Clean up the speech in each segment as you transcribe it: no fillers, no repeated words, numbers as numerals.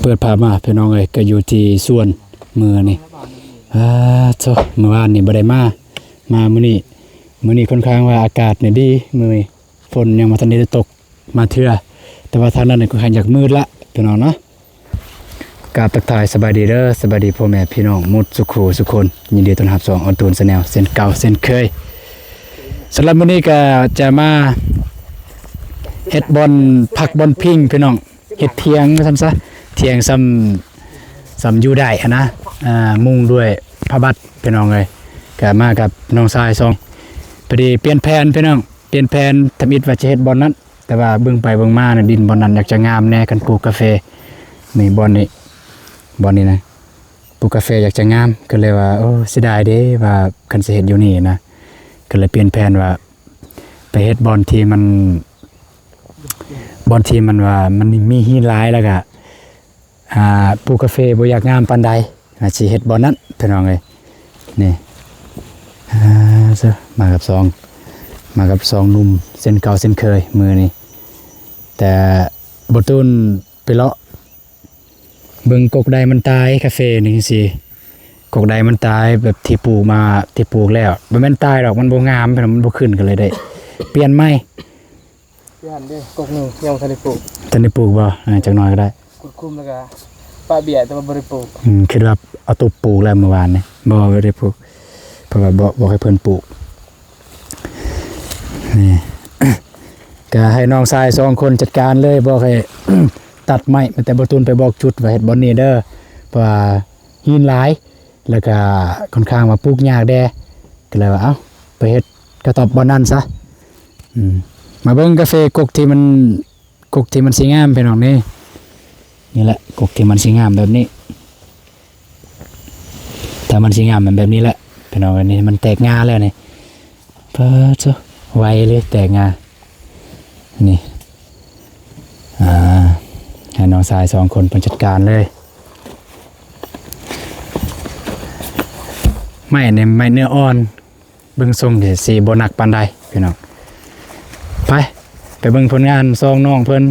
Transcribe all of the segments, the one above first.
เปิดภาพมาพี่น้องเอ้ยก็อยู่ที่สวนมือนี่โธ่เมื่อวานนี่บ่ได้มามื้อนี้ค่อนข้างว่าอากาศนี่ดีมื้อนี้ฝนยังบ่ทันได้ตกมาเทื่อแต่ว่าทางนั้นนี่ค่อนข้างอยากมืดละพี่น้องเนาะกราบทักทายสบายดีเด้อสบายดีพ่อแม่พี่น้องหมดสุขสุขคนยินดีต้อนรับ2ออนตูนแนลเส้นเก่าเส้นเคยสำหรับมื้อนี้ก็จะมาเฮ็ดบอลผักบอลพิงพี่น้องเฮ็ดเทียงซั่นซะเทียงซ้ำอยู่ได้นะมุงด้วยผ้าบัดพี่น้องเอ้ยก็มากับน้องชาย2พอดีเปลี่ยนแผนพี่น้องเปลี่ยนแผนทำอิฐว่าจะเฮ็ดบอลนั้นแต่ว่าเบิ่งไปเบิ่งมาน่ะดินบอลนั้นอยากจะงามแน่กันปลูกกาแฟนี่บอลนี่นะปลูกกาแฟอยากจะงามก็เลยว่าโอ้เสียดายเด้ว่าคันสิเฮ็ดอยู่นี่นะก็เลยเปลี่ยนแผนว่าไปเฮ็ดบอลที่มันว่ามันมีหินหลายแล้วก็ปลูกกาแฟบ่อยากงามปานใดสิเฮ็ดบอลนั้นพี่น้องเอ้ยนี่มากับสองหนุ่มเส้นเก่าเส้นเคยมือนี่แต่บ่ตูนไปเลาะเบิ่งกกใดมันตายกาแฟนี่จังซี่กกใดมันตายแบบที่ปลูกแล้วบ่แม่นตายดอกมันบ่งามมันบ่ขึ้นก็เลยได้เปลี่ยนใหม่เปลี่ยนเด้กกหนึงยังทันได้ปลูกบ่จักหน่อยก็ได้กุดคุมแล้วก็ปลาเบียดแต่ว่าบ่ได้ปลูกคิดว่าเอาตุบปลูกแล้วเมื่อวานนี่บ่ได้ปลูกเพราะว่าบ่ให้เพิ่นปลูกนี่ ก็ให้น้องชาย2คนจัดการเลยบอกให้ ตัดไม้แต่บ่ตูนไปบอกจุดว่าเฮ็ดบ่นี่เด้อเพราะว่าหินหลายแล้วก็ค่อนข้างว่าปลูกยากแด่ก็เลยว่าเอ้าไปเฮ็ดกระต๊อบบ่นั่นซะมาเบิ่งกาแฟกกที่มันสิงามพี่น้องนี่แหละกกที่มันสิงามแบบนี้ถ้ามันสิงามแบบนี้แหละพี่น้องอันนี้มันแตกงาแล้วนี่เพิ่นไวเลยแตกงานี่ให้น้องชาย2คนเป็นจัดการเลยไม่เนื้ออ่อนเบิ่งทรงเดี๋ยวสีบ่หนักปานใดพี่น้องไปเบิ่งผลงาน2น้องเพิ่น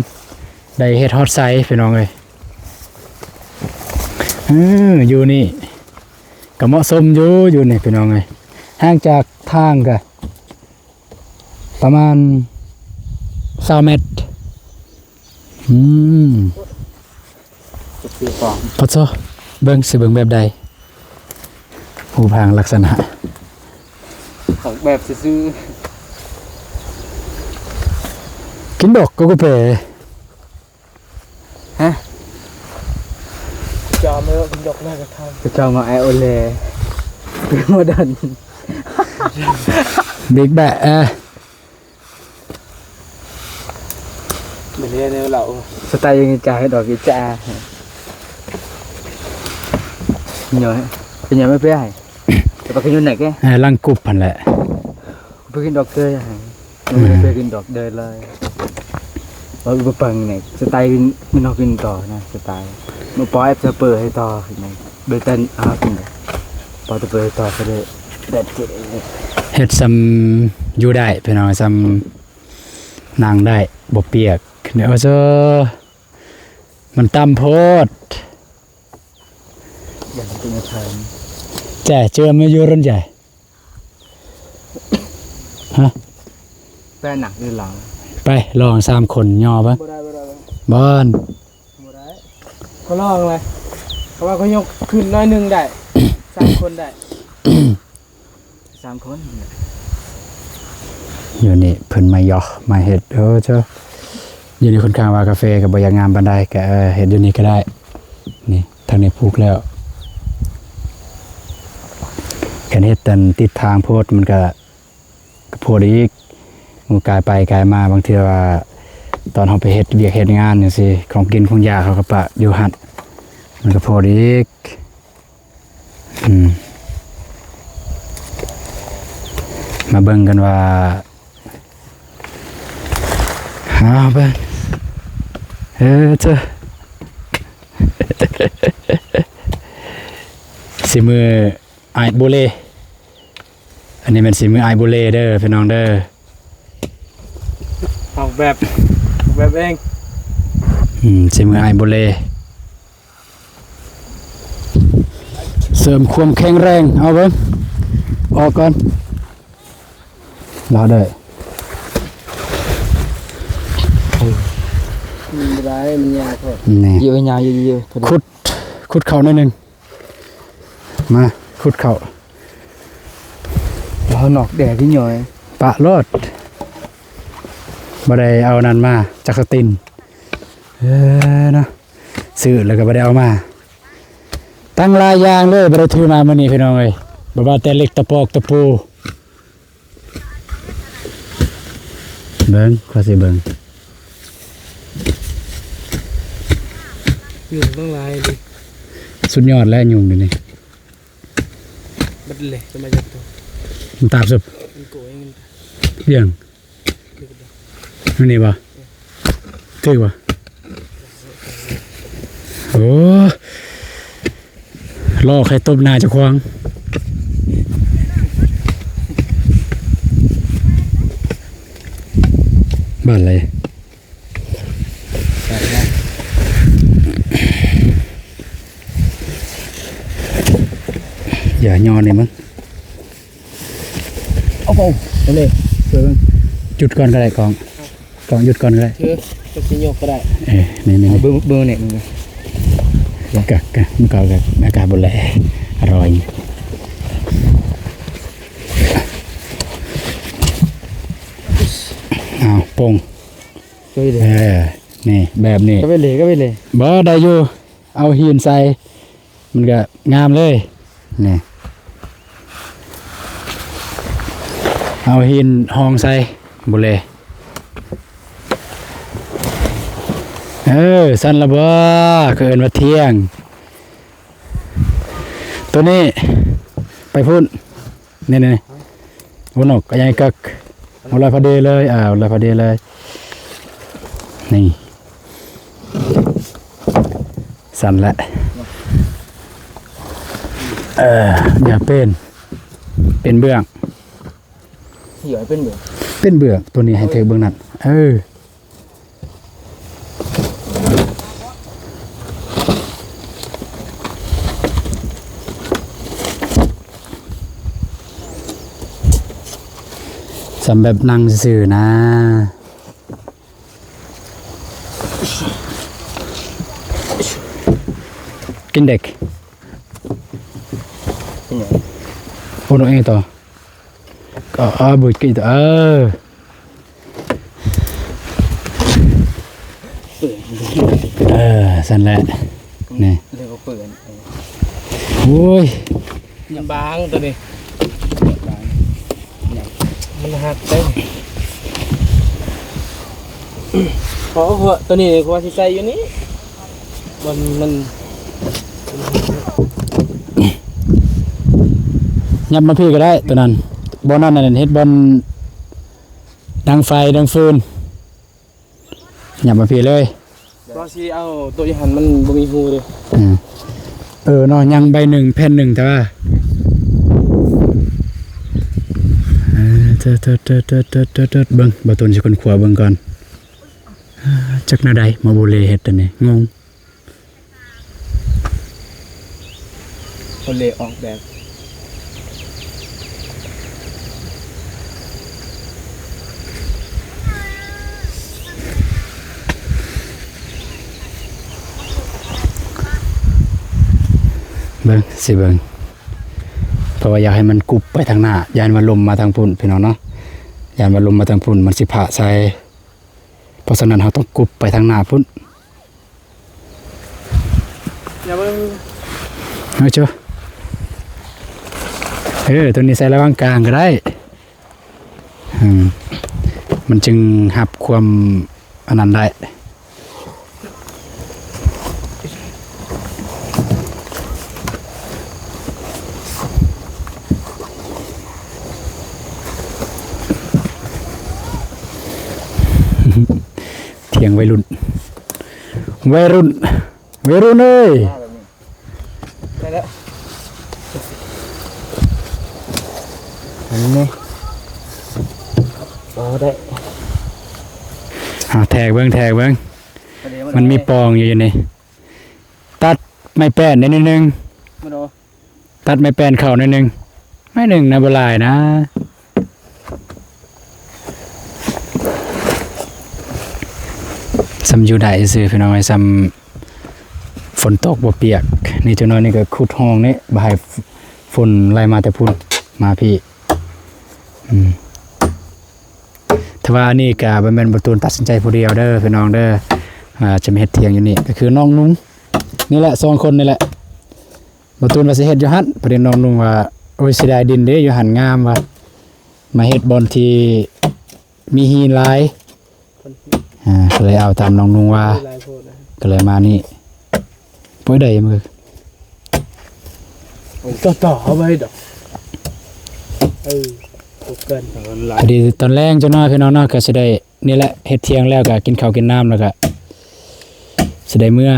ได้เฮ็ดฮอตไซส์พี่น้องเอ้ยอยู่นี่ก็เหมาะสมอยู่นี่พี่น้องเอ้ยห่างจากทางก็ประมาณ20 เมตรพอซะเบิ่งสิเบิ่งแบบใดผู้พางลักษณะของแบบซื่อกินดอกก็เปฮะจอมากินดอกน่าจะทำจอมาไอโอเล่โมเดิร์นบิ๊กแบะเหมือนเนี่ยเราสไตล์ยังจ่าให้ดอกกิจ่าเหนียวเป็นยังไม่เปรี้ยวแต่ปกินยุ่นไหนแกลังกุบพันแหละไปกินดอกเกยไม่ไปกินดอกเดินเลยเราอุปปังเนี่ยสไตล์มันเอากินต่อนะสไตล์มันปล่อยจะเปิดให้ต่อขึ้นมาเบตันกินพอจะเปิดต่อก็ได้เด็ดเฮ็ดซ้ำอยู่ได้พี่น้องซ้ำนั่งได้บ่เปียกเดี๋ยวมันต่ำโพดอย่างเป็นอาชญ์แจ่เจอมาอยู่รุ่นใหญ่ฮะแป้หนักหรือหลังไปลอง3คนย่อป่ะบอนเขาลองเลยเพราะว่าเขายกขึ้นน้อยนึงได้3 คนได้3 คนอยู่นี่เพิ่นมาย่อมาเฮ็ดอยู่นี่ค่อนข้างว่ากาแฟกับบ่อยากงามปานใดก็เฮ็ดอยู่นี่ก็ได้นี่ทางนี้ปลูกแล้วกันเฮ็ดตันติดทางโพดมันก็โพดอีกมันกายไปกายมาบางทีว่าตอนเฮาไปเฮ็ดเวียกเฮ็ดงานจังซี่ของกินของยาเขาก็ปะอยู่หั่นมันก็โพดอีกมาเบิ่งกันว่าเบิ่งสิมือไอโบเล่อันนี้เป็นสิมือไอโบเล่เด้อพี่น้องเด้อออกแบบเองสิมือไอโบเล่ เสริมความแข็งแรงเอาเบิ่งออกก่อนรอได้ มันได้มันยากแท้ นี่ เยอะยาวเยอะๆ ขุดเข่าหน่อยหนึงมาขุดเข่า เราหนอกแดดที่หน่อย ปะรอดบ่ได้เอานั่นมาจากสตินเนาะซื้อแล้วก็บ่ได้เอามาตั้งหลายอย่างเลยบ่ได้ถือมามื้อนี้พี่น้องเอ้ยบ่ว่าแต่เหล็กตะปอกตะปูเบิ่งขอสิเบิ่ง อยู่ต้องลายดิ สุดยอดแล้วยุงเดี๋ยวนี้ บัดเลยจะมาจากตัว มันตาบสุบ มันโกยมัน เรื่องนี่บ่ถือบ่โอ้ล่อใครต้มหน้าเจ้าของบ้านอะไรอย่าย่อนี่มั้ง เอาไปเลยเบิ่ง จุดก่อนก็ได้กองหยุดก่อนก็ได้ เชื่อจะสิยกก็ได้ นี่ เบิ่งเนี่ยมึง กะมันก็แบบอากาศบนแหล่อร่อยอ้าวปง ก็ไปเลย นี่แบบนี้ ก็ไปเลย บ่ได้อยู่เอาหินใส่มันก็งามเลยนี่เอาหินห้องใส่บนแหล่สั่นละบ่เกินว่าเที่ยงตัวนี้ไปพุ่นนี่หัวนกก็ยังกักหัวลอยพอดีเลยหัวลอยพอดีเลยนี่สั่นละอย่าเป็นเบื้อง เหี่ยวเป็นเบิ่ง เป็นเบื้องตัวนี้ให้เธอเบื้องนั้นสำแบบนั่งซื่อๆนะกินเด็กโอ้โหเองต่อก็บุญกินต่อสั่นแหละนี่ เรียกว่าเปิด โอ้ย ยังบางตัวนี้มันหักได้เพราะตัวนี้เขาว่าสิใส่อยู่นี่มัน ยับมาพี่ก็ได้ตัวนั้นบอลนั่นน่ะเฮ็ดบอลดังไฟดังฟืนยับมาพี่เลย ก็สิเอาตัวยันมันบ่มีหูเลย เนาะยังใบหนึ่งแผ่นหนึ่งแต่ว่าเบิ่งบ่ตุนสิคนขวาเบิ่งก่อนจักหน้าใดมาบ่เลเฮ็ดตัวนี้งง คนเลยออกแบบ เบิ่งสิเบิ่งเพราะว่าอยากให้มันกุบไปทางหน้ายานว่าลมมาทางพุ่นพี่น้องเนาะยานว่าลมมาทางพุ่นมันสิผะใส่เพราะฉะนั้นเราต้องกุบไปทางหน้าพุ่น อย่าเบิ่ง เอาเจ้าตัวนี้ใส่ระหว่างกลางก็ได้มันจึงหับความอันนั้นได้เถียงวัยรุ่นเอ้ย ได้แล้วอันนี้โอ้ได้ แทกเบิ้งมันมีปองอยู่นี่ตัดไม่แป้นนิดนึง มาดู ตัดไม้แป้นเข้าหน่อยหนึงไม่หนึ่งนะบ่หลายนะซ้ำอยู่ได้ซื่อพี่น้องไอ้ซ้ำฝนตกบ่เปียกนี่จังน้อยนี่ก็ขุดห้องนี่บ่ให้ฝนไหลมาแต่พุ่นมาพี่ถ้าว่านี่ก็บ่แม่นบ่ตูนตัดสินใจผู้เดียวเด้อพี่น้องเด้อจะมาเฮ็ดเถียงอยู่นี่ก็คือน้องนุ้งนี่แหละ2คนนี่แหละบ่ตูนว่าสิเฮ็ดอยู่หั่นประเด็นน้องนุ้งว่าโอ้ยสิได้ดินเด้อยู่หั่นงามว่ามาเฮ็ดบอนที่มีหินหลายก็เลยเอาตามน้องนุ้งว่าก็เลยมานี่ป่วยใดมันก็ต่อเอาไว้ดอกเกินพอดีตอนแรกจังน้อยพี่น้องเนาะก็สิได้นี่แหละเฮ็ดเที่ยงแล้วก็กินข้าวกินน้ำแล้วก็สิได้เมื่อ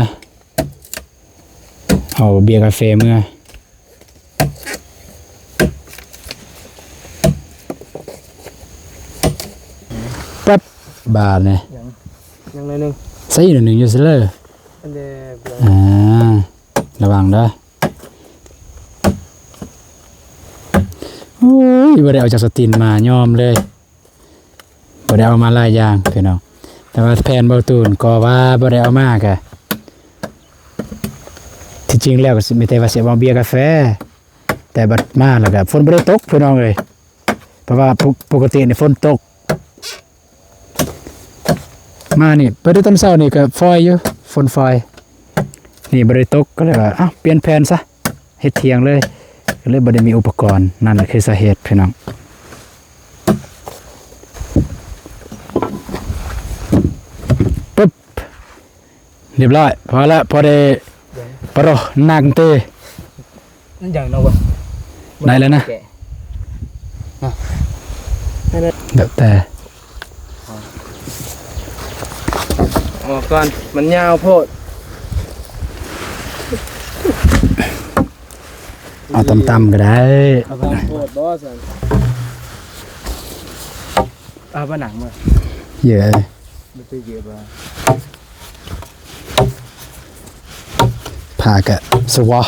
เอาเบียร์กาแฟเมื่อแป๊บบาทเนี่ยยังหน่อยนึงใส่หนึ่งอยู่ซิเลยอันเดระวังเด้อโอ้ยบ่ได้เอาจากสตินมายอมเลยบ่ได้เอามาหลายอย่างพี่น้องแต่ว่าแผนเบาตูนก็ว่าบ่ได้เอามากะที่จริงแล้วก็มีแต่ว่าสิเอาเบียร์กาแฟแต่บัดมาแล้วก็ฝนบ่ได้ตกพี่น้องเลยเพราะว่าปกตินี่ฝนตกมานี่ไปดูตอนเช้านี่ก็ฟอยอยู่ฝนฟอยนี่บ่ได้ตกก็เลยว่าอ้าวเปลี่ยนแผนซะเฮ็ดเที่ยงเลยก็เลยบ่ได้มีอุปกรณ์นั่นแหละคือสาเหตุพี่น้องปึ๊บเรียบร้อยพอละพอได้ปรนางเตนั่นอย่างเนาะได้แล้วนะเดี๋ยวแต่ออกก่อนมันยาวโพดเอาต่ำๆก็ได้เอาโพดบอสเอาผนังมาเยอะไม่ตื้อเยอะบ้าผ่ากะสวะ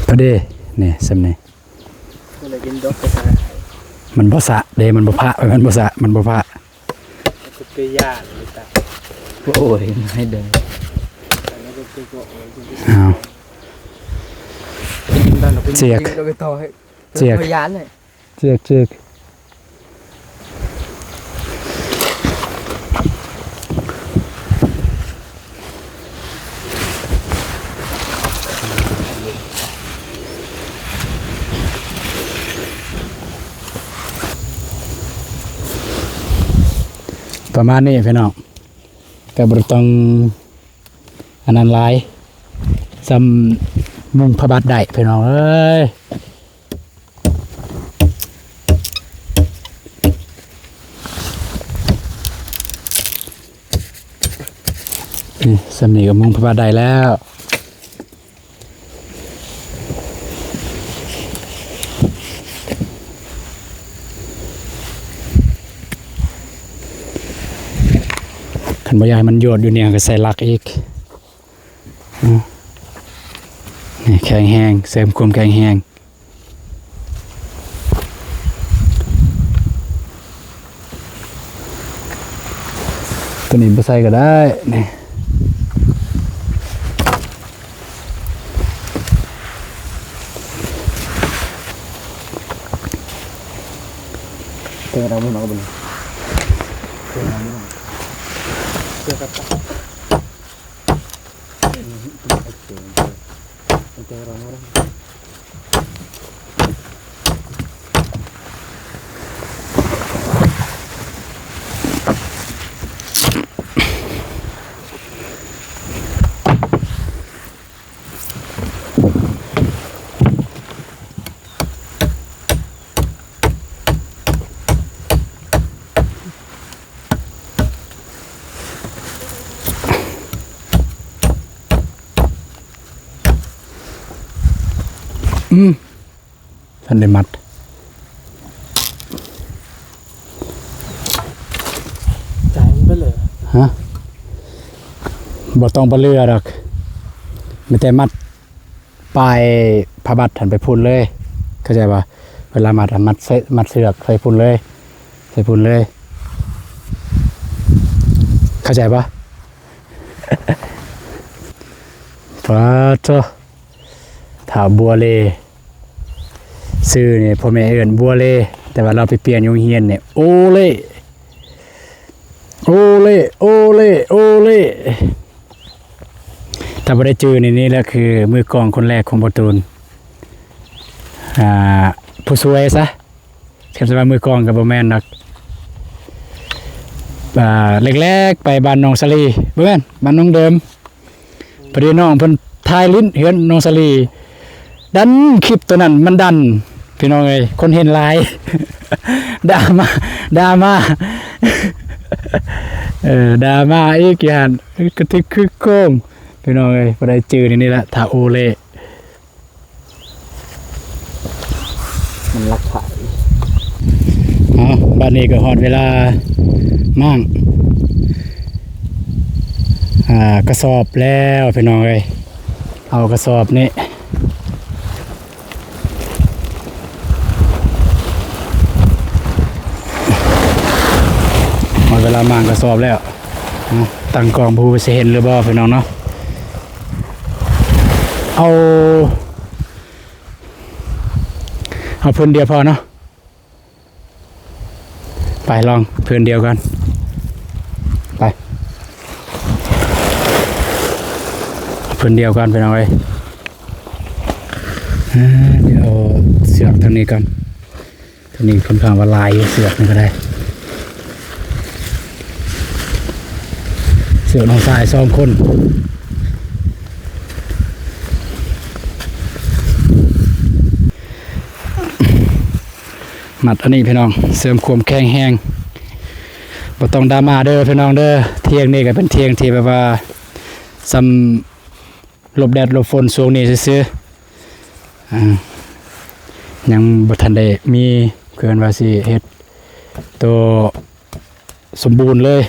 พอดีนี่สำเนียงมันบ่สะเดมันบ่พะมันบ่สะมันบ่พะกุเกย่าเลยตาโอ้ยให้เดินเจียกเจียกยานเลยเจียกเจียกประมาณนี้พี่น้องก็บ่ต้องอันนั้นหลายซ้ำมุงพระบาทได้พี่น้องเอ้ยนี่ซ้ำนี่ก็มุงพระบาทได้แล้วขันบ่อยากให้มันโยดอยู่เนี่ยก็ใส่ลักอีกนี่แข็งแห้งเสริมความแข็งแห้งตัวนี้บ่ใส่ก็ได้นี่เจอเราไม่มาบุญเจอเราไม่มาเจอกับเจอเราไม่ได้ ท่านได้มัดจ่ายมันไปเลย ฮะบ่ต้องไปเรือดอกไม่แต่มัดปลายผ้าบัตรหันไปพุ่นเลยเข้าใจป่ะเวลามัดมัดเสือกใส่พุ่นเลยใส่พุ่นเลยเข้าใจป่ะ ฟ้าโตถาบัวเลซื้อเนี่ยพ่อแม่เอิ้นบัวเลแต่ว่าเราไปเปลี่ยนโรงเรียนเนี่ยโอเล่โอเล่โอเล่โอเล่ถ้าบ่ได้จื้อในนี้แล้วคือมือกลองคนแรกของบ่ตูนผู้ช่วยซะแค่ว่ามือกลองก็บ่แม่นดอกแรกๆไปบ้านน้องสลีบ่แม่นบ้านน้องเดิมพอดีน้องเพิ่นทายลิ้นเฮือนน้องสลีดันคลิปตัวนั้นมันดันพี่น้องเอ้ยคนเห็นหลาย ด่ามาดราม่าอีกอย่างกระทึกคึกโค้งพี่น้องเอ้ยบ่ได้จื้อนี่ละถ้าโอเล่มันรักขาย บัดนี้ก็ฮอดเวลามั่งกระสอบแล้วพี่น้องเอ้ยเอากระสอบนี้หมดเวลามั่งกระสอบแล้วตั้งกองผู้สิเห็นหรือบ่พี่น้องเนาะเอาเพิ่นเดียวพอเนาะไปลองเพิ่นเดียวกันไปเพิ่นเดียวกันไปหน่อยเดี๋ยวเสือกทางนี้ก่อนทางนี้ค่อนข้างว่าลายเสือกนี่ก็ได้เสือกน้องสาย2 คนมัดอันนี้พี่น้องเสริมความแข็งแรงบ่ต้องดราม่าเด้อพี่น้องเด้อเที่ยงนี่ก็เป็นเที่ยงที่แบบว่าซ้ำหลบแดดหลบฝนช่วงนี้ซื่อๆยังบ่ทันได้มีเกินว่าสิเฮ็ดตัวสมบูรณ์เลย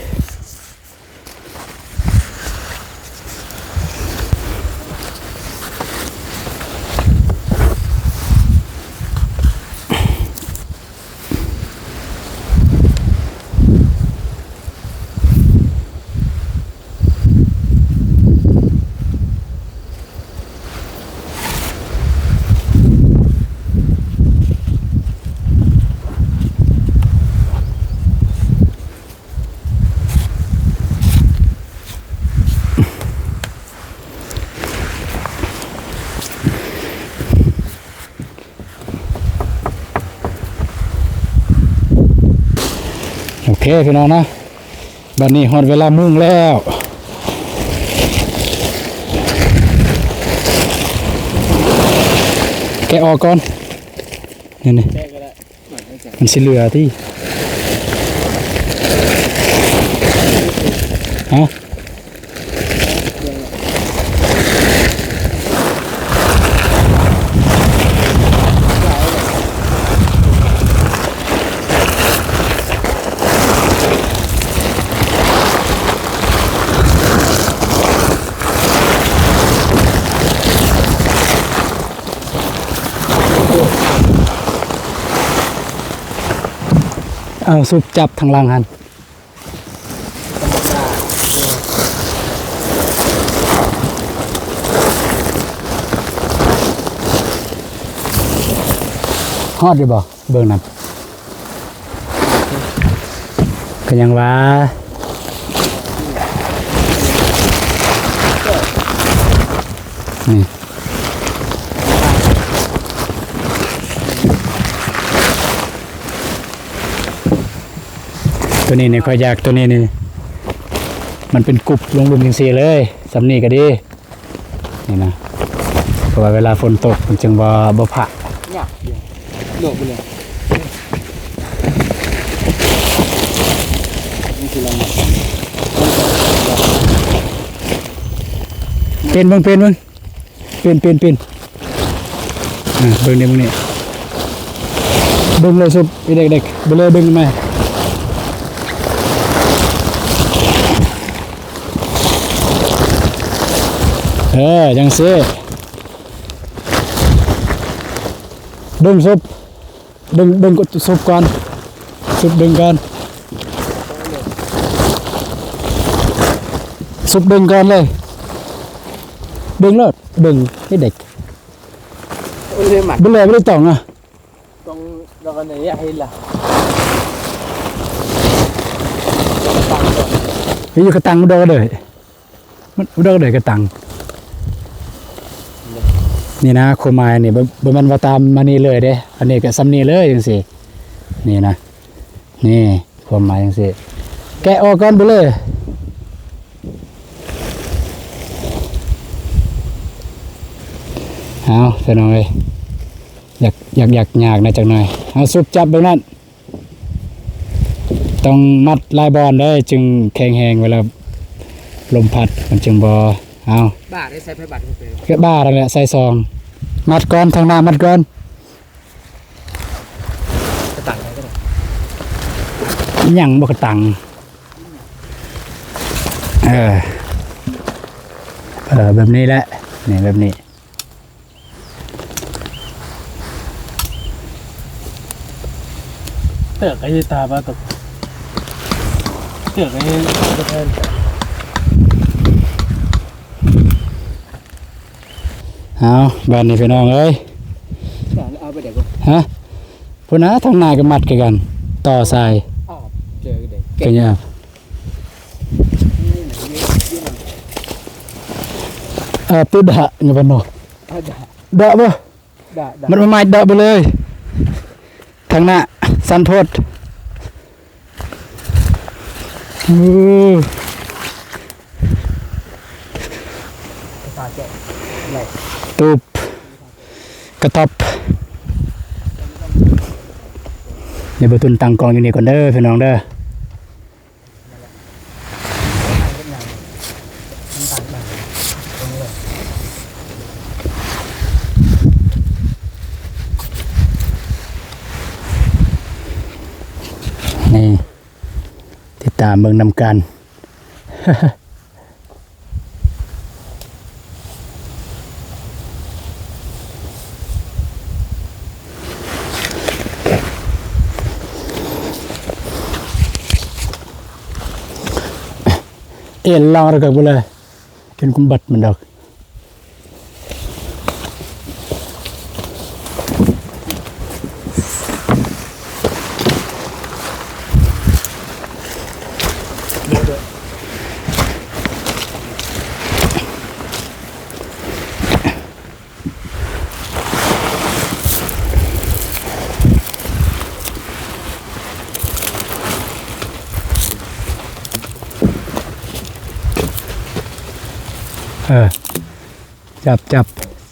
โอเคพี่น้องนะบัดนี้ฮอดเวลามุ่งแล้วแกะออกก่อนนี่มันสิเหลือที่ฮะเอาสุบจับทางล่างหันฮอดอยู่บ่เบิ่งนั่นก็ยังว่านี่ตัวนี้เนี่ยค่อยอยากตัวนี้นี่มันเป็นกรุบลงหลุมจริงๆเลยสำนีก็ดีนี่นะเพราะว่าเวลาฝนตกมันจึงบ่ผะหยักเดียวโดดไปเลยนี่คือเราหมักเป็นเบิ่งเป็น เบิ่งนี่มึงนี่ดึงเลยสุดไอ้เด็กๆไปเลยดึงมาจังซี่ดึงซุบดึงกดซุบก่อนซุบดึงก่อนซุบดึงก่อนเลยดึงเลยดึงให้เด็ก เลยหมัก bên lề bên tổng à ตรงดอกอันไหนให้ล่ะ ví dụ cái tăng nó đâu có đời nó đâu có đời cái tăngนี่นะโคมายนี่บ่มันว่าตามมานี่เลยเด้อันนี้ก็ซ้ำนี่เลยจังซี่นี่นะนี่โคมายจังซี่แกะออกก่อนไปเลยเอาเสร็จหน่อยอยากยากนะจักหน่อยเอาสุบจับแบบนั้นต้องมัดลายบอลได้จึงแข็งแรงเวลาลมพัดมันจึงบ่เอา บ้าได้ใส่ไผ่บัตรไป ก็บ้าแล้วแหละใส่ซองมัดก่อนทางหน้ามัดก่อน กระตังอะไรก็ได้ อิหยังบ่กระตังแบบนี้แหละนี่แบบนี้ เตือกไอ้ตาบ้าตกเตือกไอ้กระเทน เอาบ้านนี้พี่น้องเอ้ย เอาไปเด็กก็ ฮะพุ่นนะทางหน้าก็มัดกันต่อสาย อ้าวเจอเด็ก ก็ยากปุ๊ดะเงี้ยบ่เนาะดะบ่ ด่า มันมาไม้ดะไปเลยทางหน้าสันโทษตาแก่ไหล ตูบกระทบเดี๋ยวไปตุนตังกองอยู่นี่ก่อนเด้อพี่น้องเด้อนี่ติดตามเบิ่งนำกัน เอ็นลองระกับไปเลยเป็นกุมบัดมันดอก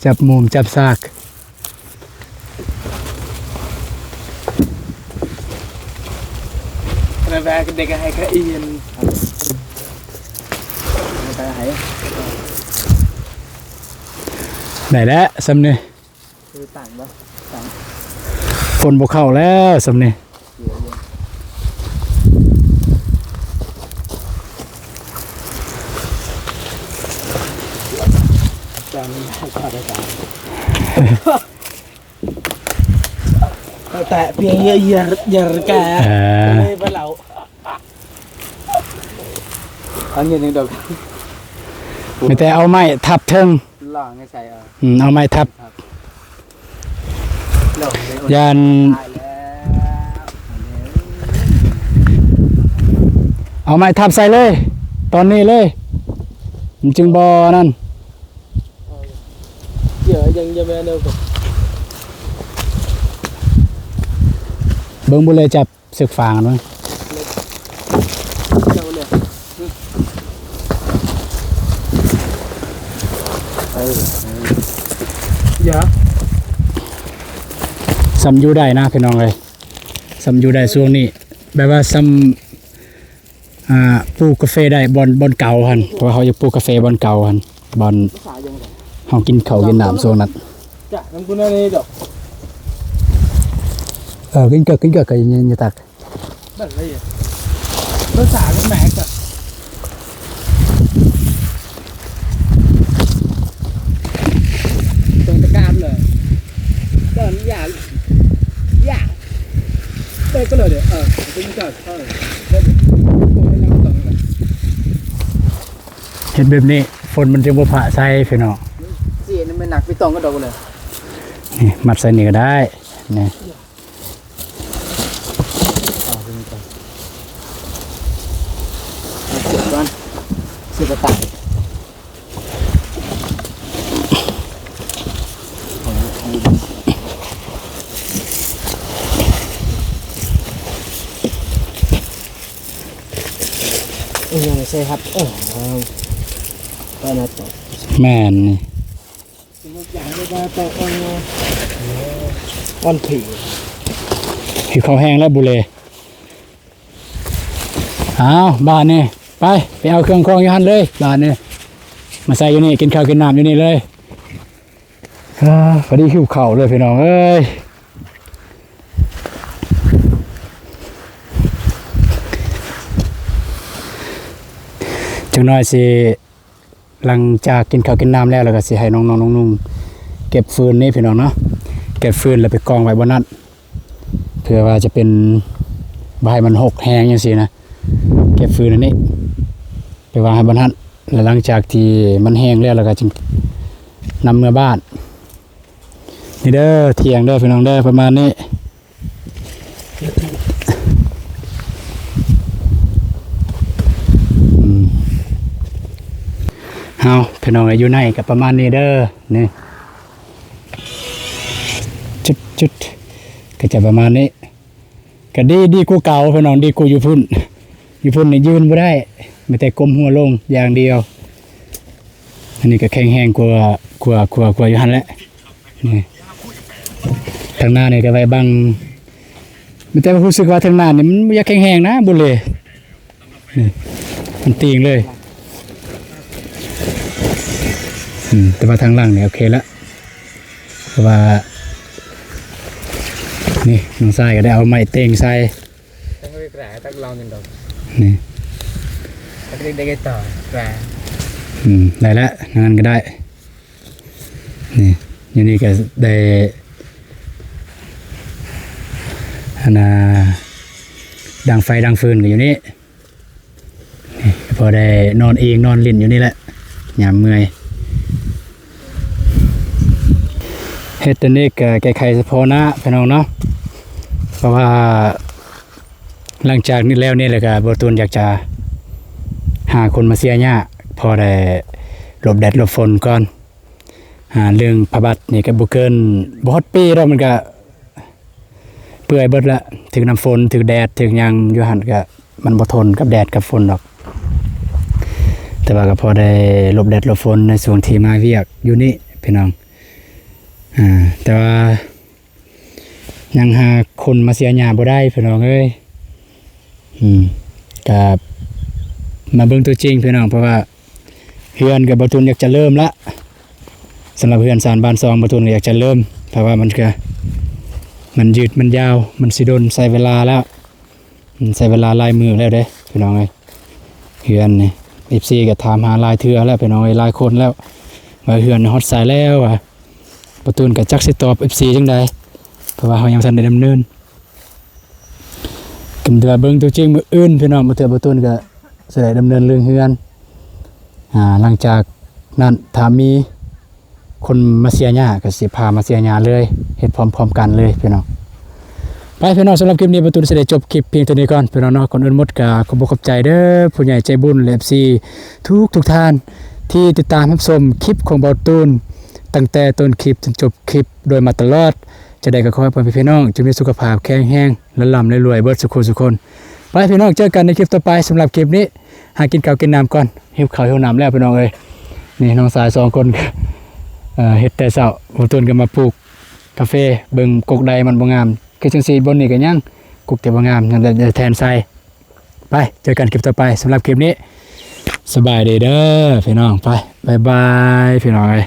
จับมุมจับซากแล้วแบกเด็กให้กระเอียนไปไหน ไหนแล้วสำเนี คือต่างบ่ คนบกเข้าแล้วสำเนีจำไม่ได้ก็ได้ตามแต่เพียงเยอะแกไม่เป็นเราอันนี้หนึ่งดอก ไม่แต่เอาไม้ทับเทิง หล่อไงใส่เอาไม้ทับ หล่อ ยันเอาไม้ทับใส่เลย ตอนนี้เลยมันจึงบอนั่น เยอะยังจะไม่เร็วกับ เบิ้งบุเลยจับสึกฟางมั้ง เร็วเลยเยอะ ซ้ำอยู่ได้นะพี่น้องเลยซ้ำอยู่ได้ช่วงนี้แบบว่าซ้ำปลูกกาแฟได้บอนเก่าหันเพราะว่าเขาจะปลูกกาแฟบอนเก่าหันบอน ภาษายังไง เขากินเขาวกินน้ำช่วงนั้น จ้ะน้ำคุณอะไรดอก kinh cực cái như tạc bẩn đây nó xả con mẹ cả tông tạc cam rồi bẩn giả đây có lời để kinh cực đây cô nó nằm tầng này เห็นแบบนี้ฝนมันจะบ่ผ่าใส่พี่น้อง gì nó mới nặng với tông cái đầu này นี่มัดใส่นี่ก็ได้นี่ chuyển con sự có tải này xe hấp đây là tổ แม่นนี่ dạng đây là tổ con thủy หิวข้าวแห้งแล้วบุเลอ้าวบ้านนี่ไปเอาเครื่องครองอยู่หันเลยบ้านนี่มาใส่อยู่นี่กินข้าวกินน้ำอยู่นี่เลยพอดีหิวข้าวเลยพี่น้องเอ้ยจังน้อยสิหลังจากกินข้าวกินน้ำแล้วก็สิให้น้องๆนุ่งๆเก็บฟืนนี่พี่น้องเนาะเก็บฟืนแล้วไปกองไว้บนนั้นเพื่อว่าจะเป็นใบมันหกแห้งอย่างสินะเก็บฟืนอันนี้ไปวางให้บนนั้นแล้วหลังจากที่มันแห้งแล้วเราก็จึงนำเมื่อบ้านนี่เด้อเที่ยงเด้อพี่น้องเด้อประมาณนี้เอาพี่น้องอยู่ในกับประมาณนี้เด้อนี่จุดก็จะประมาณนี้ก็ดีกูเก่าพี่น้องดีกูอยู่พุ่นนี่ยืนไม่ได้ไม่แต่ก้มหัวลงอย่างเดียวอันนี้ก็แข็งแห้งกว่าอยู่หันแหละนี่ทางหน้านี่ก็ไว้บังไม่แต่รู้สึกว่าทางหน้านี่มันอยากแข็งแห้งนะบุเลยนี่มันตีงเลยแต่ว่าทางหลังเนี่ยโอเคแล้วเพราะว่านี่น้องทรายก็ได้เอาไม้เต็งใส่ ตั้งไว้กระตั้งลองหนึ่งดอก นี่ ตั้งได้ไงต่อกระ ได้แล้วงั้นก็ได้นี่อย่างนี้ก็ได้ดังไฟดังฟืนกันอยู่นี่พอได้นอนเองนอนลิ่นอยู่นี่แหละยามเมื่อยเฮ็ดตัวนี้ก็แก้ไขเฉพาะหน้าพี่น้องเนาะเพราะว่าหลังจากนี้แล้วนี่แหละก็บ่ตูนอยากจะหาคนมาเสียหญ้าพอได้หลบแดดหลบฝนก่อนเรื่องพบัดนี่ก็บ่เกินบ่ฮอดปีแล้วมันก็เปื่อยเบิดละถึงน้ำฝนถึงแดดถึงหยังอยู่หั่นก็มันบ่ทนกับแดดกับฝนดอกแต่ว่าก็พอได้หลบแดดหลบฝนในช่วงที่มาเวียกอยู่นี่พี่น้องแต่ว่ายังหาคนมาเสียหญ้าบ่ได้พี่น้องเอ้ยกับมาเบิ่งตัวจริงพี่น้องเพราะว่าเฮือนกับบ่ตูนอยากจะเริ่มละสำหรับเฮือนสารบ้านซองบ่ตูนอยากจะเริ่มเพราะว่ามันยืดมันยาวมันสิโดนใช้เวลาแล้วใช้เวลาหลายมื้อแล้วเด้พี่น้องเอ้ยเฮือนนี่ FC ก็ถามหาหลายเทื่อแล้วพี่น้องเอ้ยหลายคนแล้วว่าเฮือนฮอดสายแล้วว่ะบ่ตูนก็จักสิตอบ FC จังใดเพราะว่าเฮายังทันได้ดำเนินกำเดือเบิ่งตัวจริงมื้ออื่นพี่น้องบ่เทื่อบ่ตูนก็สิได้ดำเนินเรื่องเฮือนหลังจากนั้นถ้ามีคนมาเสียหญ้าก็สิพามาเสียหญ้าเลยเฮ็ดพร้อมๆกันเลยพี่น้องไปพี่น้องสำหรับคลิปนี้บ่ตูนสิได้จบคลิปเพียงเท่านี้ก่อนพี่น้องเนาะก่อนอื่นหมดก็ขอบอกขอบใจเด้อผู้ใหญ่ใจบุญและ FC ทุกท่านที่ติดตามรับชมคลิปของบ่ตูนตั้งแต่ต้นคลิปจนจบคลิปโดยมาตลอดจะได้ก็ขอให้พี่น้องจงมีสุขภาพแข็งแรงและร่ำรวยเบิดสุขสุขคนไปพี่น้องเจอกันในคลิปต่อไปสำหรับคลิปนี้หากินข้าวกินน้ำก่อนหิวข้าวหิวน้ำแล้วพี่น้องเอ้ยนี่น้องสาย2คนเฮ็ดแต่เช้าบ่ตูนก็มาปลูกกาแฟเบิ่งกกใดมันบ่งามคือจังซี่บนนี่ก็ยังกกแต่บ่งามนั่นจะแทนใส่ไปเจอกันคลิปต่อไปสำหรับคลิปนี้สบายดีเด้อพี่น้องไปบ๊ายบายพี่น้องเอ้ย